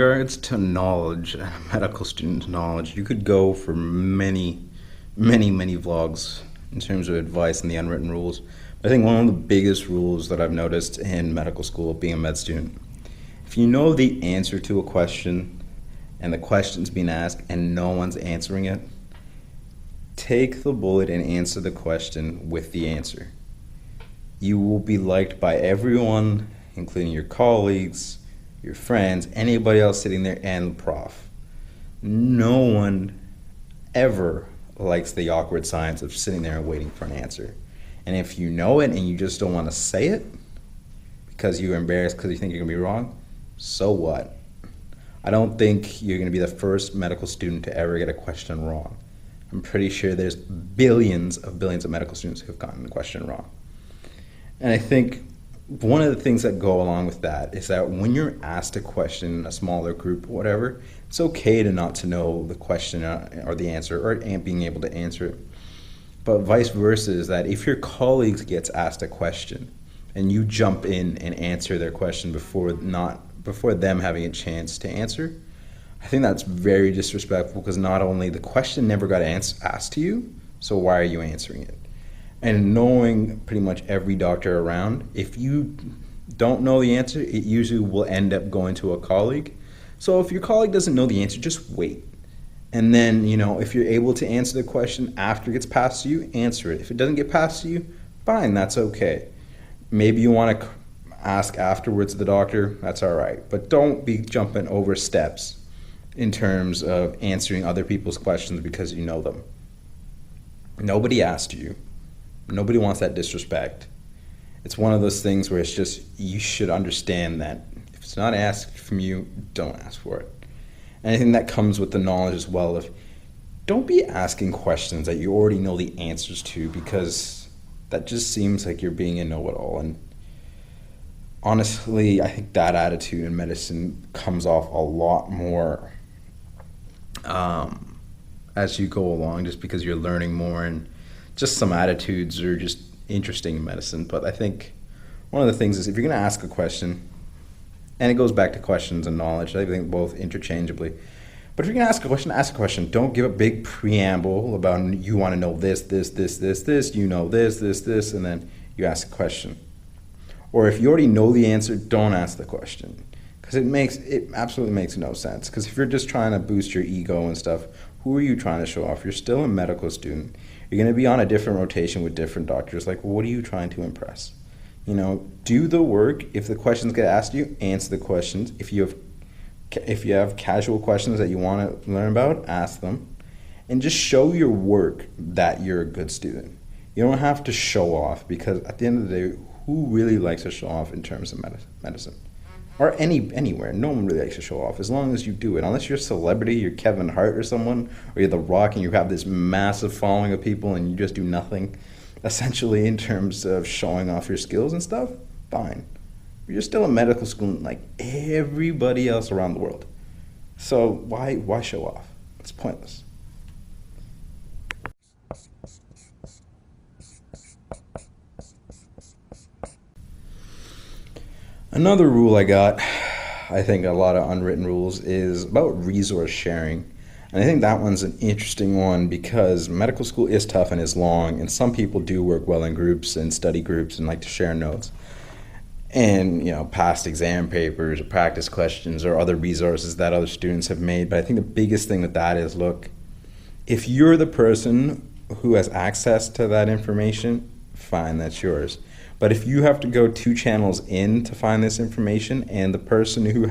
regards to knowledge, medical student knowledge, you could go for many vlogs in terms of advice and the unwritten rules. But I think one of the biggest rules that I've noticed in medical school, being a med student, if you know the answer to a question and the question's being asked and no one's answering it, take the bullet and answer the question with the answer. You will be liked by everyone, including your colleagues, your friends, anybody else sitting there, and the prof. No one ever likes the awkward silence of sitting there and waiting for an answer. And if you know it and you just don't want to say it because you're embarrassed because you think you're going to be wrong, so what? I don't think you're going to be the first medical student to ever get a question wrong. I'm pretty sure there's billions of medical students who have gotten the question wrong. And I think one of the things that go along with that is that when you're asked a question in a smaller group or whatever, it's okay to not to know the question or the answer or being able to answer it. But vice versa is that if your colleagues gets asked a question and you jump in and answer their question before them having a chance to answer, I think that's very disrespectful, because not only the question never got asked to you, so why are you answering it? And knowing pretty much every doctor around, if you don't know the answer, it usually will end up going to a colleague. So if your colleague doesn't know the answer, just wait. And then, if you're able to answer the question after it gets passed to you, answer it. If it doesn't get passed to you, fine, that's okay. Maybe you want to ask afterwards the doctor, that's all right. But don't be jumping over steps in terms of answering other people's questions because you know them. Nobody asked you. Nobody wants that disrespect. It's one of those things where it's just, you should understand that if it's not asked from you, don't ask for it. And I think that comes with the knowledge as well of, don't be asking questions that you already know the answers to, because that just seems like you're being a know-it-all. And honestly, I think that attitude in medicine comes off a lot more as you go along, just because you're learning more, and just some attitudes are just interesting in medicine. But I think one of the things is, if you're going to ask a question, and it goes back to questions and knowledge, I think both interchangeably, but if you're going to ask a question. Don't give a big preamble about you want to know this, you know this, and then you ask a question. Or if you already know the answer, don't ask the question, because it absolutely makes no sense. Because if you're just trying to boost your ego and stuff, who are you trying to show off? You're still a medical student. You're going to be on a different rotation with different doctors. Like, what are you trying to impress? Do the work. If the questions get asked you, answer the questions. If you have casual questions that you want to learn about, ask them. And just show your work that you're a good student. You don't have to show off, because at the end of the day, who really likes to show off in terms of medicine? Or anywhere. No one really likes to show off, as long as you do it. Unless you're a celebrity, you're Kevin Hart or someone, or you're The Rock and you have this massive following of people and you just do nothing, essentially, in terms of showing off your skills and stuff, fine. You're still a medical student like everybody else around the world. So why show off? It's pointless. Another rule I got, I think a lot of unwritten rules, is about resource sharing. And I think that one's an interesting one, because medical school is tough and is long, and some people do work well in groups and study groups and like to share notes. And, past exam papers or practice questions or other resources that other students have made. But I think the biggest thing with that is, look, if you're the person who has access to that information, fine, that's yours. But if you have to go 2 channels in to find this information, and the person who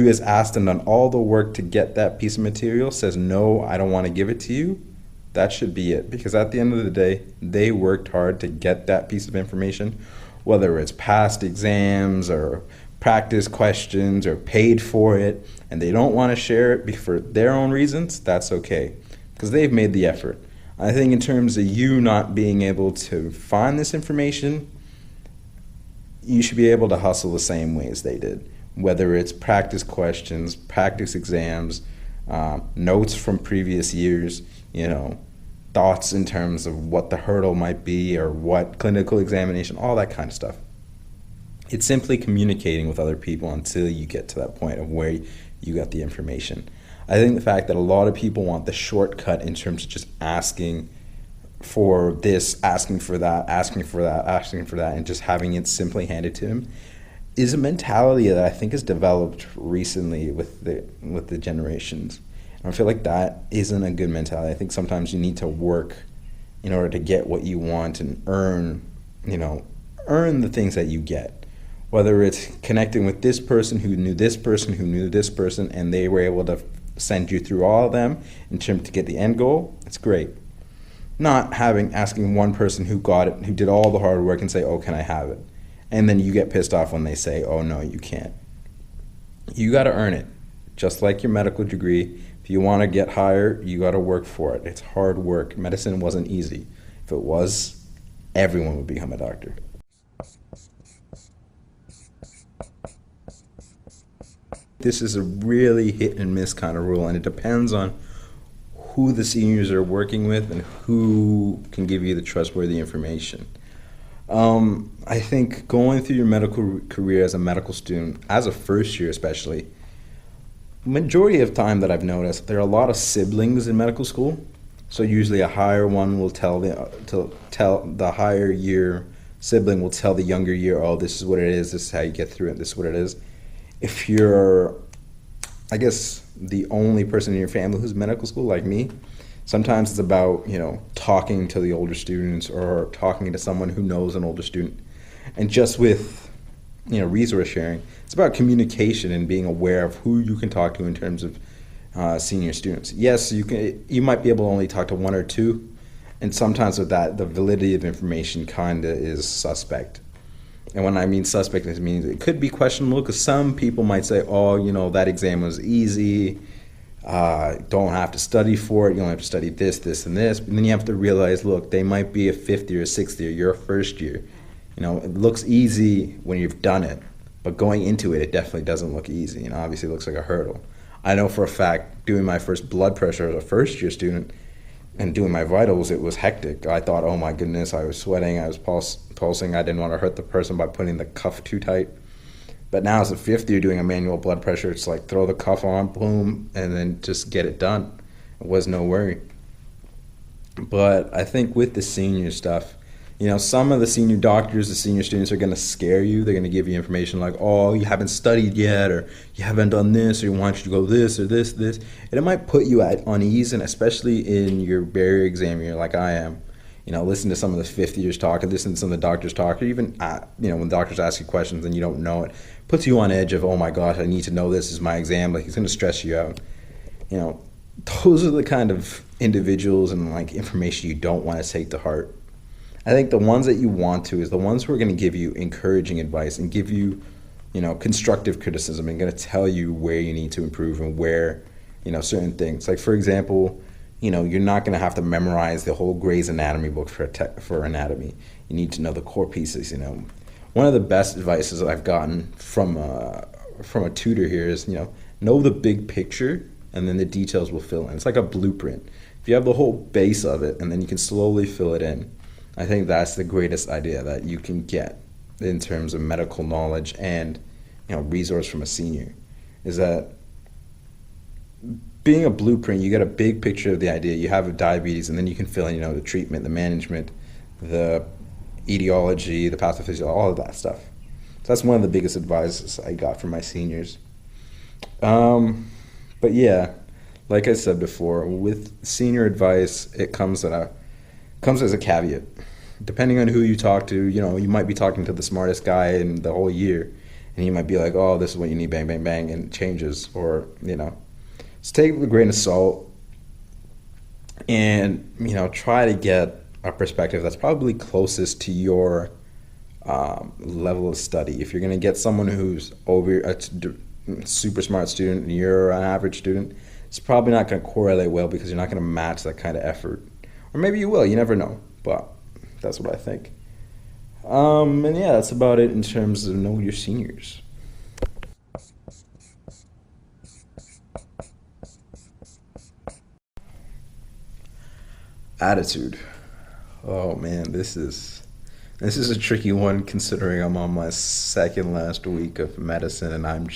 has asked and done all the work to get that piece of material says, no, I don't want to give it to you, that should be it. Because at the end of the day, they worked hard to get that piece of information, whether it's past exams or practice questions or paid for it, and they don't want to share it for their own reasons, that's okay, because they've made the effort. I think in terms of you not being able to find this information, you should be able to hustle the same way as they did, whether it's practice questions, practice exams, notes from previous years, thoughts in terms of what the hurdle might be or what clinical examination, all that kind of stuff. It's simply communicating with other people until you get to that point of where you got the information. I think the fact that a lot of people want the shortcut in terms of just asking for this, asking for that, asking for that, asking for that, and just having it simply handed to them is a mentality that I think has developed recently with the generations. And I feel like that isn't a good mentality. I think sometimes you need to work in order to get what you want and earn the things that you get. Whether it's connecting with this person who knew this person who knew this person, and they were able to send you through all of them in terms to get the end goal, it's great. Not asking one person who got it, who did all the hard work, and say, oh, can I have it? And then you get pissed off when they say, oh, no, you can't. You got to earn it. Just like your medical degree, if you want to get higher, you got to work for it. It's hard work. Medicine wasn't easy. If it was, everyone would become a doctor. This is a really hit and miss kind of rule, and it depends on who the seniors are working with and who can give you the trustworthy information. I think going through your medical career as a medical student, as a first year especially, majority of time that I've noticed, there are a lot of siblings in medical school. So usually a higher one will tell the higher year sibling will tell the younger year, oh, this is what it is, this is how you get through it, this is what it is. If you're, I guess, the only person in your family who's in medical school, like me, sometimes it's about, talking to the older students or talking to someone who knows an older student. And just with, resource sharing, it's about communication and being aware of who you can talk to in terms of senior students. Yes, you might be able to only talk to one or two, and sometimes with that, the validity of information kind of is suspect. And when I mean suspect, it means it could be questionable, because some people might say, oh, that exam was easy, don't have to study for it, you only have to study this, this, and this. And then you have to realize, look, they might be a fifth year, sixth year, you're a first year. It looks easy when you've done it, but going into it, it definitely doesn't look easy. Obviously it looks like a hurdle. I know for a fact, doing my first blood pressure as a first year student and doing my vitals, it was hectic. I thought, oh my goodness, I was sweating, I was pulsing, I didn't want to hurt the person by putting the cuff too tight. But now as a fifth year doing a manual blood pressure, it's like throw the cuff on, boom, and then just get it done. It was no worry. But I think with the senior stuff, some of the senior doctors, the senior students are going to scare you. They're going to give you information like, oh, you haven't studied yet, or you haven't done this, or you want you to go this or this. And it might put you at unease, and especially in your barrier exam year like I am. Listen to some of the fifth years talk, or listen to some of the doctors talk, or even, when doctors ask you questions and you don't know it, puts you on edge of, oh my gosh, I need to know this is my exam. Like, it's going to stress you out. Those are the kind of individuals and information you don't want to take to heart. I think the ones that you want to is the ones who are going to give you encouraging advice and give you, constructive criticism and going to tell you where you need to improve and where, certain things. Like, for example, you're not going to have to memorize the whole Gray's Anatomy book for anatomy. You need to know the core pieces. One of the best advices that I've gotten from a tutor here is, know the big picture, and then the details will fill in. It's like a blueprint. If you have the whole base of it, and then you can slowly fill it in. I think that's the greatest idea that you can get in terms of medical knowledge and, resource from a senior, is that being a blueprint, you get a big picture of the idea. You have diabetes, and then you can fill in, the treatment, the management, the etiology, the pathophysiology, all of that stuff. So that's one of the biggest advices I got from my seniors. But yeah, like I said before, with senior advice, it comes as a caveat. Depending on who you talk to, you might be talking to the smartest guy in the whole year, and you might be like, oh, this is what you need, bang, bang, bang, and it changes. Or, just take it with a grain of salt and, try to get a perspective that's probably closest to your level of study. If you're going to get someone who's over a super smart student and you're an average student, it's probably not going to correlate well because you're not going to match that kind of effort. Or maybe you will, you never know, but that's what I think. And yeah, that's about it in terms of know your seniors. Attitude. Oh man, this is a tricky one considering I'm on my second last week of medicine and I'm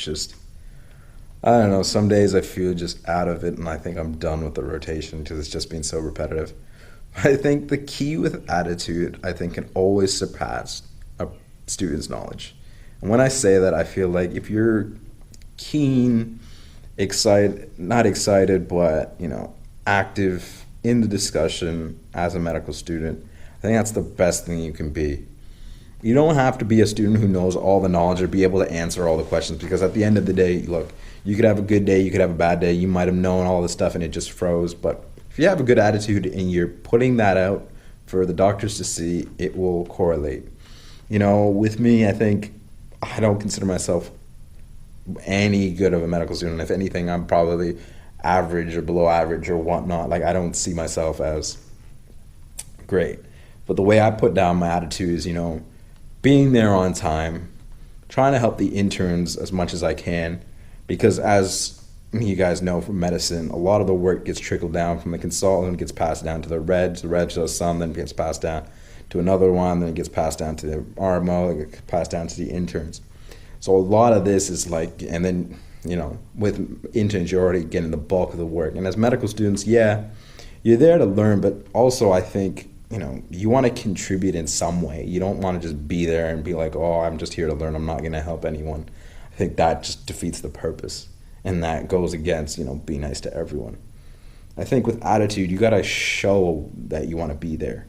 I don't know, some days I feel just out of it and I think I'm done with the rotation because it's just been so repetitive. I think the key with attitude, I think, can always surpass a student's knowledge. And when I say that, I feel like if you're keen, excited, not excited, but, active in the discussion as a medical student, I think that's the best thing you can be. You don't have to be a student who knows all the knowledge or be able to answer all the questions, because at the end of the day, look, you could have a good day, you could have a bad day, you might have known all this stuff and it just froze, but if you have a good attitude and you're putting that out for the doctors to see, it will correlate. With me, I think I don't consider myself any good of a medical student. If anything, I'm probably average or below average or whatnot. Like, I don't see myself as great. But the way I put down my attitude is, being there on time, trying to help the interns as much as I can, because as you guys know from medicine, a lot of the work gets trickled down from the consultant, gets passed down to the reg does some, then gets passed down to another one, then it gets passed down to the RMO, it gets passed down to the interns. So a lot of this is like, and then, with interns, you're already getting the bulk of the work. And as medical students, yeah, you're there to learn, but also I think, you want to contribute in some way. You don't want to just be there and be like, oh, I'm just here to learn, I'm not going to help anyone. I think that just defeats the purpose. And that goes against, be nice to everyone. I think with attitude, you got to show that you want to be there.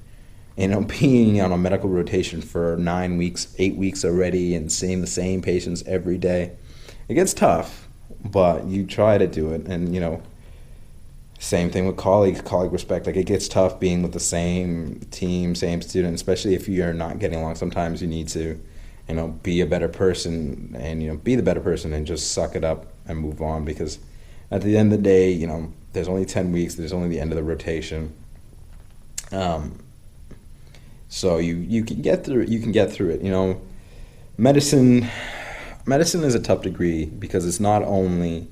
Being on a medical rotation for 9 weeks, 8 weeks already and seeing the same patients every day, it gets tough, but you try to do it. And, same thing with colleague respect. Like, it gets tough being with the same team, same student, especially if you're not getting along. Sometimes you need to, be a better person and, be the better person and just suck it up and move on, because at the end of the day, there's only 10 weeks, there's only the end of the rotation. So you can get through it. Medicine is a tough degree because it's not only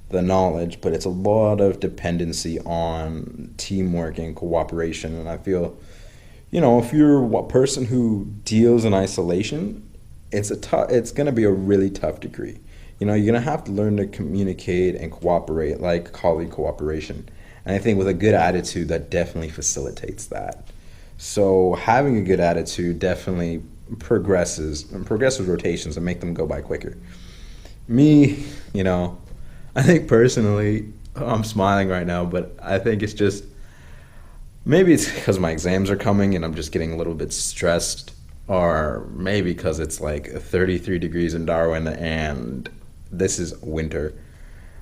the knowledge, but it's a lot of dependency on teamwork and cooperation. And I feel, if you're a person who deals in isolation, it's going to be a really tough degree. You're going to have to learn to communicate and cooperate, like colleague cooperation. And I think with a good attitude, that definitely facilitates that. So having a good attitude definitely progresses rotations and make them go by quicker. Me, I think personally, I'm smiling right now, but I think it's just, maybe it's because my exams are coming and I'm just getting a little bit stressed, or maybe because it's like 33 degrees in Darwin and this is winter,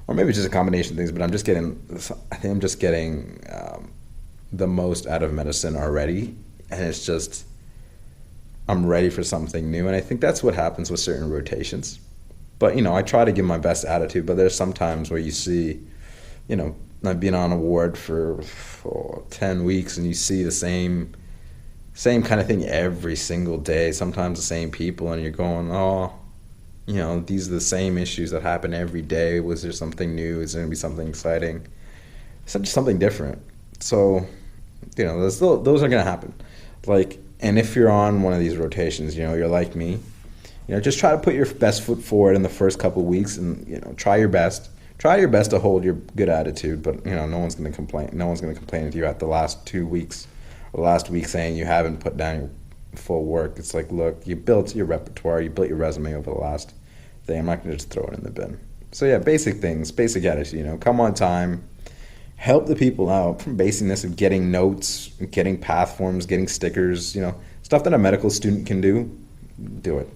or maybe it's just a combination of things, but I think I'm just getting the most out of medicine already, and it's just, I'm ready for something new. And I think that's what happens with certain rotations. But, I try to give my best attitude, but there's some times where you see, I've been on a ward for 10 weeks and you see the same kind of thing every single day, sometimes the same people, and you're going, oh, these are the same issues that happen every day. Was there something new? Is there going to be something exciting? Something different. So, those are going to happen. And if you're on one of these rotations, you're like me, just try to put your best foot forward in the first couple of weeks and, try your best. Try your best to hold your good attitude, but, no one's going to complain. No one's going to complain with you at the last 2 weeks or last week saying you haven't put down your full work. It's like, look, you built your repertoire, you built your resume over the last thing. I'm not going to just throw it in the bin. So, yeah, basic things, basic attitude, come on time. Help the people out from basic of getting notes, getting path forms, getting stickers, stuff that a medical student can do it.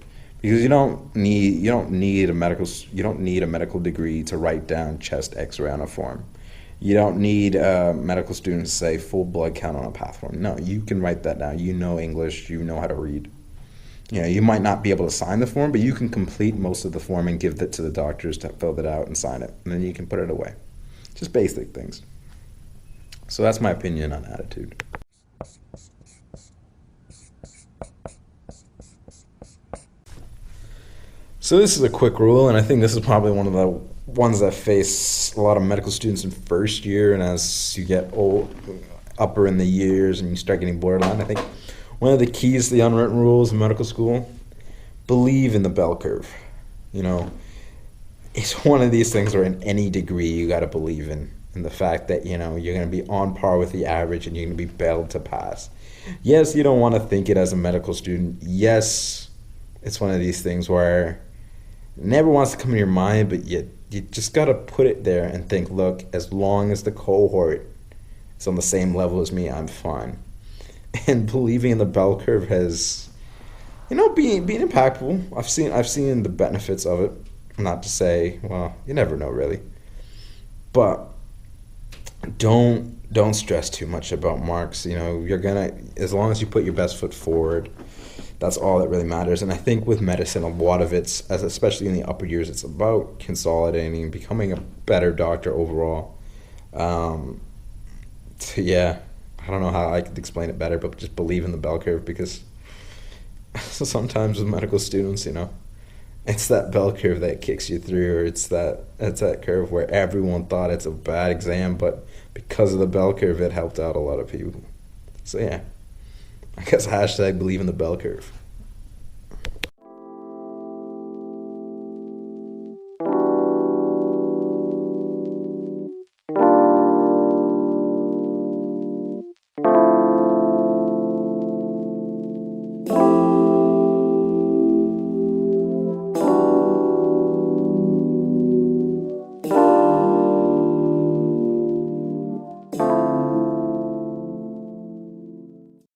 Because you don't need a medical degree to write down chest X-ray on a form. You don't need a medical student to say full blood count on a path form. No, you can write that down. You know English, you know how to read. You might not be able to sign the form, but you can complete most of the form and give it to the doctors to fill it out and sign it, and then you can put it away. Just basic things. So that's my opinion on attitude. So this is a quick rule, and I think this is probably one of the ones that face a lot of medical students in first year, and as you get upper in the years and you start getting borderline, I think one of the keys to the unwritten rules in medical school, believe in the bell curve. it's one of these things where in any degree you got to believe in the fact that you're going to be on par with the average and you're going to be bailed to pass. Yes, you don't want to think it as a medical student. Yes, it's one of these things where it never wants to come in your mind, but you just got to put it there and think, look, as long as the cohort is on the same level as me, I'm fine. And believing in the bell curve has, being impactful. I've seen the benefits of it. Not to say, well, you never know really, but don't stress too much about marks. You're gonna, as long as you put your best foot forward, that's all that really matters. And I think with medicine, a lot of it's, especially in the upper years, it's about consolidating, becoming a better doctor overall. So yeah, I don't know how I could explain it better, but just believe in the bell curve, because sometimes with medical students, it's that bell curve that kicks you through, or it's that curve where everyone thought it's a bad exam, but because of the bell curve, it helped out a lot of people. So yeah, I guess hashtag believe in the bell curve.